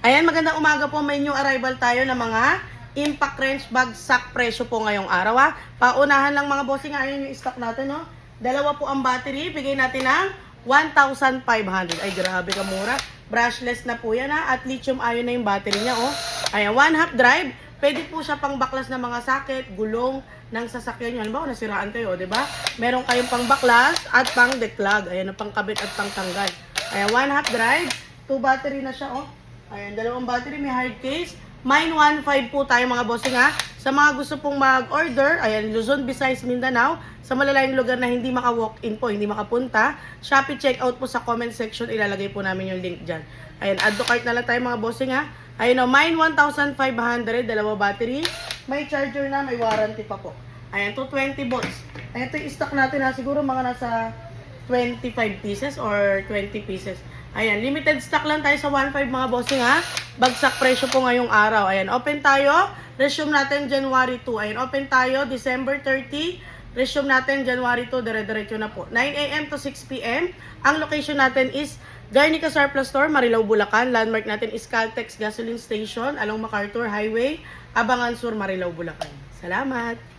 Ayan, magandang umaga po. May new arrival tayo ng mga Impact Wrench bagsak presyo po ngayong araw ha. Paunahan lang mga bossing, ayun yung stock natin no. Dalawa po ang battery, bigay natin ng 1,500. Ay grabe ka mura. Brushless na po yan ha. At lithium ion na yung battery niya oh. Ayan, 1/2 drive. Pwede po siya pang baklas ng mga socket, gulong ng sasakyan nyo. Halimbawa, nasiraan kayo, di ba? Meron kayong pang baklas at pang declog. Ayan, pang kabit at pang tanggal. Ayan, 1/2 drive. 2 battery na siya oh. Ayan, dalawang battery, may hard case. Mine 1.5 po tayo mga bossing ha. Sa mga gusto pong mag-order, ayan, Luzon, Visayas, Mindanao, sa malalayong lugar na hindi maka-walk-in po, hindi makapunta, Shopee checkout po sa comment section, ilalagay po namin yung link dyan. Ayan, add to cart na lang tayo mga bossing ha. Ayan o, Mine 1,500, dalawa battery, may charger na, may warranty pa po. Ayan, 220 volts. Ayan, ito yung stock natin ha, siguro mga nasa 25 pieces or 20 pieces. Ayan, limited stock lang tayo sa 1.5 mga bossing ha. Bagsak presyo po ngayong araw. Ayan, open tayo. Resume natin January 2. Ayan, open tayo December 30. Resume natin January 2. Dire-diretso na po. 9 a.m. to 6 p.m. Ang location natin is Garnica Surplus Store, Marilao, Bulacan. Landmark natin is Caltex Gasoline Station along MacArthur Highway, Abangan Sur, Marilao, Bulacan. Salamat!